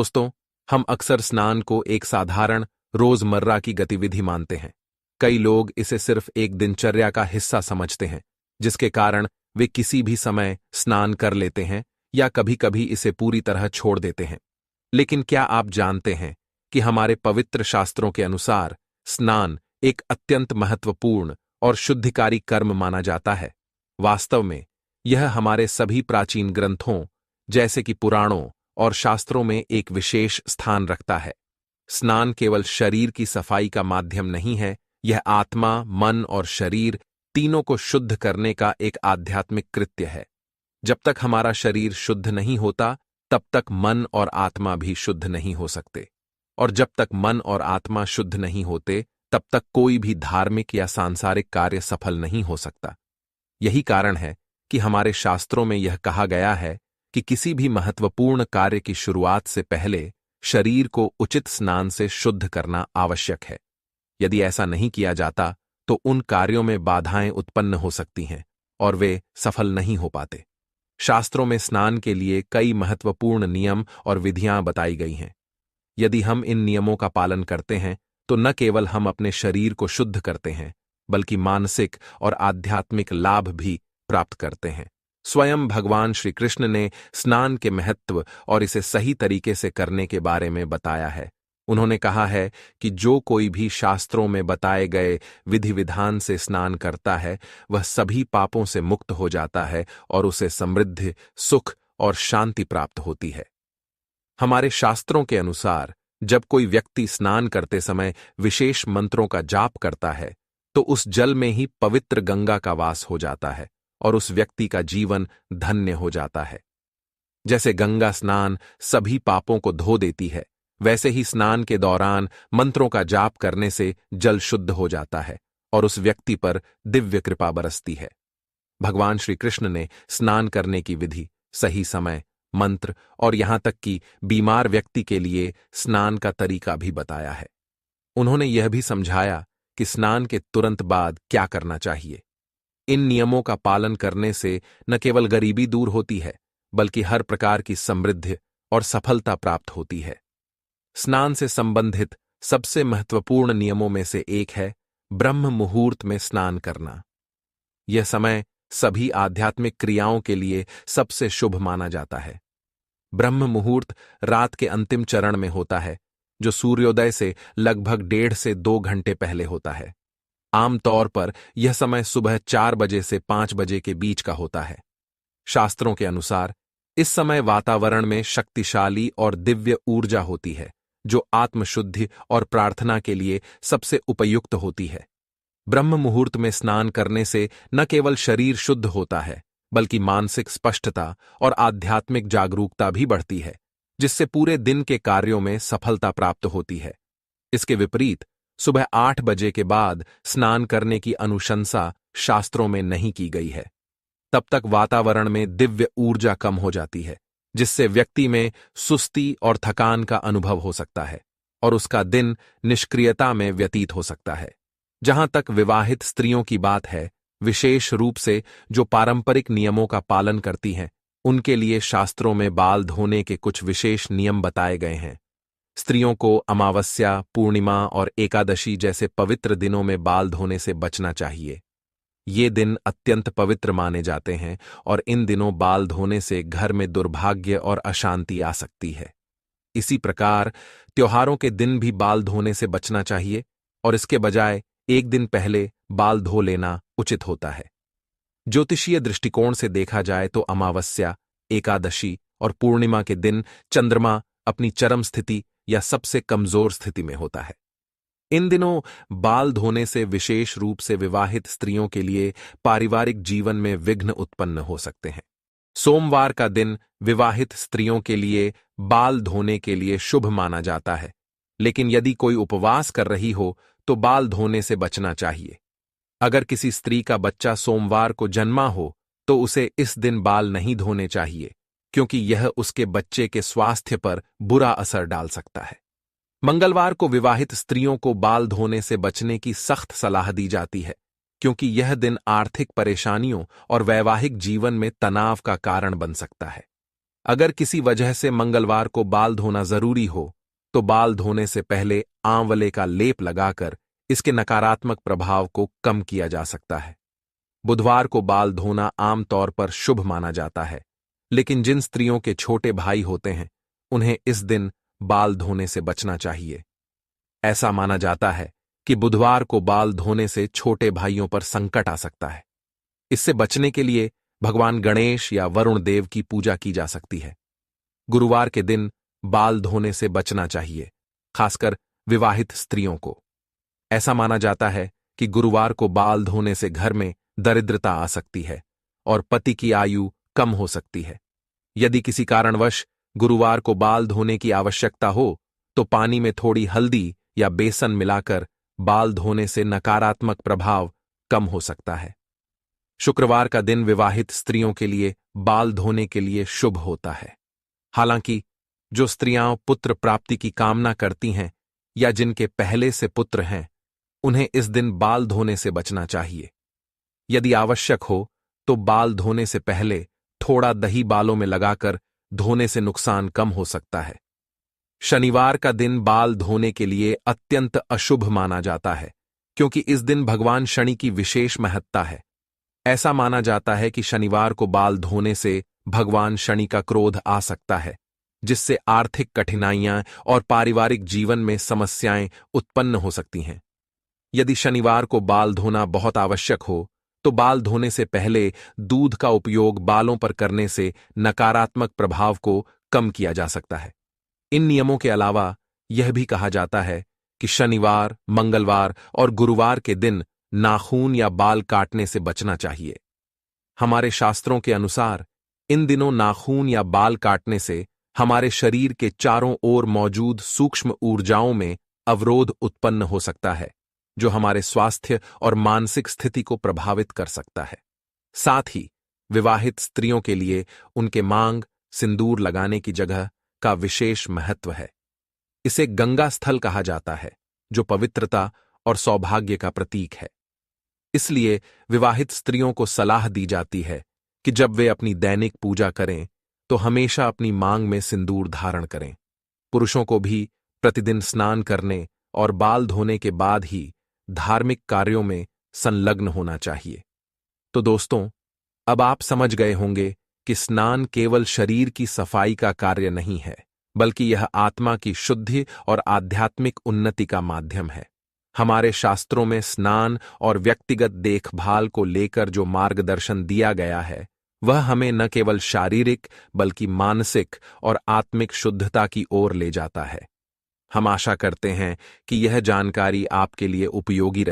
दोस्तों, हम अक्सर स्नान को एक साधारण रोजमर्रा की गतिविधि मानते हैं। कई लोग इसे सिर्फ एक दिनचर्या का हिस्सा समझते हैं, जिसके कारण वे किसी भी समय स्नान कर लेते हैं या कभी-कभी इसे पूरी तरह छोड़ देते हैं। लेकिन क्या आप जानते हैं कि हमारे पवित्र शास्त्रों के अनुसार स्नान एक अत्यंत महत्वपूर्ण और शुद्धिकारी कर्म माना जाता है? वास्तव में, यह हमारे सभी प्राचीन ग्रंथों, जैसे कि पुराणों और शास्त्रों में एक विशेष स्थान रखता है। स्नान केवल शरीर की सफाई का माध्यम नहीं है, यह आत्मा, मन और शरीर तीनों को शुद्ध करने का एक आध्यात्मिक कृत्य है। जब तक हमारा शरीर शुद्ध नहीं होता, तब तक मन और आत्मा भी शुद्ध नहीं हो सकते। और जब तक मन और आत्मा शुद्ध नहीं होते, तब तक कोई भी धार्मिक या सांसारिक कार्य सफल नहीं हो सकता। यही कारण है कि हमारे शास्त्रों में यह कहा गया है कि किसी भी महत्वपूर्ण कार्य की शुरुआत से पहले शरीर को उचित स्नान से शुद्ध करना आवश्यक है। यदि ऐसा नहीं किया जाता, तो उन कार्यों में बाधाएं उत्पन्न हो सकती हैं और वे सफल नहीं हो पाते। शास्त्रों में स्नान के लिए कई महत्वपूर्ण नियम और विधियां बताई गई हैं। यदि हम इन नियमों का पालन करते हैं, तो न केवल हम अपने शरीर को शुद्ध करते हैं, बल्कि मानसिक और आध्यात्मिक लाभ भी प्राप्त करते हैं। स्वयं भगवान श्री कृष्ण ने स्नान के महत्व और इसे सही तरीके से करने के बारे में बताया है। उन्होंने कहा है कि जो कोई भी शास्त्रों में बताए गए विधि विधान से स्नान करता है, वह सभी पापों से मुक्त हो जाता है और उसे समृद्धि, सुख और शांति प्राप्त होती है। हमारे शास्त्रों के अनुसार जब कोई व्यक्ति स्नान करते समय विशेष मंत्रों का जाप करता है, तो उस जल में ही पवित्र गंगा का वास हो जाता है और उस व्यक्ति का जीवन धन्य हो जाता है। जैसे गंगा स्नान सभी पापों को धो देती है, वैसे ही स्नान के दौरान मंत्रों का जाप करने से जल शुद्ध हो जाता है और उस व्यक्ति पर दिव्य कृपा बरसती है। भगवान श्री कृष्ण ने स्नान करने की विधि, सही समय, मंत्र और यहां तक कि बीमार व्यक्ति के लिए स्नान का तरीका भी बताया है। उन्होंने यह भी समझाया कि स्नान के तुरंत बाद क्या करना चाहिए। इन नियमों का पालन करने से न केवल गरीबी दूर होती है, बल्कि हर प्रकार की समृद्धि और सफलता प्राप्त होती है। स्नान से संबंधित सबसे महत्वपूर्ण नियमों में से एक है ब्रह्म मुहूर्त में स्नान करना। यह समय सभी आध्यात्मिक क्रियाओं के लिए सबसे शुभ माना जाता है। ब्रह्म मुहूर्त रात के अंतिम चरण में होता है, जो सूर्योदय से लगभग 1.5 से 2 घंटे पहले होता है। आमतौर पर यह समय सुबह 4 बजे से 5 बजे के बीच का होता है। शास्त्रों के अनुसार इस समय वातावरण में शक्तिशाली और दिव्य ऊर्जा होती है, जो आत्मशुद्धि और प्रार्थना के लिए सबसे उपयुक्त होती है। ब्रह्म मुहूर्त में स्नान करने से न केवल शरीर शुद्ध होता है, बल्कि मानसिक स्पष्टता और आध्यात्मिक जागरूकता भी बढ़ती है, जिससे पूरे दिन के कार्यों में सफलता प्राप्त होती है। इसके विपरीत सुबह 8 बजे के बाद स्नान करने की अनुशंसा शास्त्रों में नहीं की गई है। तब तक वातावरण में दिव्य ऊर्जा कम हो जाती है, जिससे व्यक्ति में सुस्ती और थकान का अनुभव हो सकता है और उसका दिन निष्क्रियता में व्यतीत हो सकता है। जहां तक विवाहित स्त्रियों की बात है, विशेष रूप से जो पारंपरिक नियमों का पालन करती हैं, उनके लिए शास्त्रों में बाल धोने के कुछ विशेष नियम बताए गए हैं। स्त्रियों को अमावस्या, पूर्णिमा और एकादशी जैसे पवित्र दिनों में बाल धोने से बचना चाहिए। ये दिन अत्यंत पवित्र माने जाते हैं और इन दिनों बाल धोने से घर में दुर्भाग्य और अशांति आ सकती है। इसी प्रकार त्योहारों के दिन भी बाल धोने से बचना चाहिए और इसके बजाय एक दिन पहले बाल धो लेना उचित होता है। ज्योतिषीय दृष्टिकोण से देखा जाए तो अमावस्या, एकादशी और पूर्णिमा के दिन चंद्रमा अपनी चरम स्थिति या सबसे कमजोर स्थिति में होता है। इन दिनों बाल धोने से विशेष रूप से विवाहित स्त्रियों के लिए पारिवारिक जीवन में विघ्न उत्पन्न हो सकते हैं। सोमवार का दिन विवाहित स्त्रियों के लिए बाल धोने के लिए शुभ माना जाता है, लेकिन यदि कोई उपवास कर रही हो तो बाल धोने से बचना चाहिए। अगर किसी स्त्री का बच्चा सोमवार को जन्मा हो, तो उसे इस दिन बाल नहीं धोने चाहिए, क्योंकि यह उसके बच्चे के स्वास्थ्य पर बुरा असर डाल सकता है। मंगलवार को विवाहित स्त्रियों को बाल धोने से बचने की सख्त सलाह दी जाती है, क्योंकि यह दिन आर्थिक परेशानियों और वैवाहिक जीवन में तनाव का कारण बन सकता है। अगर किसी वजह से मंगलवार को बाल धोना जरूरी हो, तो बाल धोने से पहले आंवले का लेप लगाकर इसके नकारात्मक प्रभाव को कम किया जा सकता है। बुधवार को बाल धोना आमतौर पर शुभ माना जाता है, लेकिन जिन स्त्रियों के छोटे भाई होते हैं, उन्हें इस दिन बाल धोने से बचना चाहिए। ऐसा माना जाता है कि बुधवार को बाल धोने से छोटे भाइयों पर संकट आ सकता है। इससे बचने के लिए भगवान गणेश या वरुण देव की पूजा की जा सकती है। गुरुवार के दिन बाल धोने से बचना चाहिए, खासकर विवाहित स्त्रियों को। ऐसा माना जाता है कि गुरुवार को बाल धोने से घर में दरिद्रता आ सकती है और पति की आयु कम हो सकती है। यदि किसी कारणवश गुरुवार को बाल धोने की आवश्यकता हो, तो पानी में थोड़ी हल्दी या बेसन मिलाकर बाल धोने से नकारात्मक प्रभाव कम हो सकता है। शुक्रवार का दिन विवाहित स्त्रियों के लिए बाल धोने के लिए शुभ होता है। हालांकि जो स्त्रियां पुत्र प्राप्ति की कामना करती हैं या जिनके पहले से पुत्र हैं, उन्हें इस दिन बाल धोने से बचना चाहिए। यदि आवश्यक हो तो बाल धोने से पहले थोड़ा दही बालों में लगाकर धोने से नुकसान कम हो सकता है। शनिवार का दिन बाल धोने के लिए अत्यंत अशुभ माना जाता है, क्योंकि इस दिन भगवान शनि की विशेष महत्ता है। ऐसा माना जाता है कि शनिवार को बाल धोने से भगवान शनि का क्रोध आ सकता है, जिससे आर्थिक कठिनाइयां और पारिवारिक जीवन में समस्याएं उत्पन्न हो सकती हैं। यदि शनिवार को बाल धोना बहुत आवश्यक हो, तो बाल धोने से पहले दूध का उपयोग बालों पर करने से नकारात्मक प्रभाव को कम किया जा सकता है। इन नियमों के अलावा यह भी कहा जाता है कि शनिवार, मंगलवार और गुरुवार के दिन नाखून या बाल काटने से बचना चाहिए। हमारे शास्त्रों के अनुसार इन दिनों नाखून या बाल काटने से हमारे शरीर के चारों ओर मौजूद सूक्ष्म ऊर्जाओं में अवरोध उत्पन्न हो सकता है, जो हमारे स्वास्थ्य और मानसिक स्थिति को प्रभावित कर सकता है। साथ ही विवाहित स्त्रियों के लिए उनके मांग सिंदूर लगाने की जगह का विशेष महत्व है। इसे गंगा स्थल कहा जाता है, जो पवित्रता और सौभाग्य का प्रतीक है। इसलिए विवाहित स्त्रियों को सलाह दी जाती है कि जब वे अपनी दैनिक पूजा करें तो हमेशा अपनी मांग में सिंदूर धारण करें। पुरुषों को भी प्रतिदिन स्नान करने और बाल धोने के बाद ही धार्मिक कार्यों में संलग्न होना चाहिए। तो दोस्तों, अब आप समझ गए होंगे कि स्नान केवल शरीर की सफाई का कार्य नहीं है, बल्कि यह आत्मा की शुद्धि और आध्यात्मिक उन्नति का माध्यम है। हमारे शास्त्रों में स्नान और व्यक्तिगत देखभाल को लेकर जो मार्गदर्शन दिया गया है, वह हमें न केवल शारीरिक बल्कि मानसिक और आत्मिक शुद्धता की ओर ले जाता है। हम आशा करते हैं कि यह जानकारी आपके लिए उपयोगी रहे।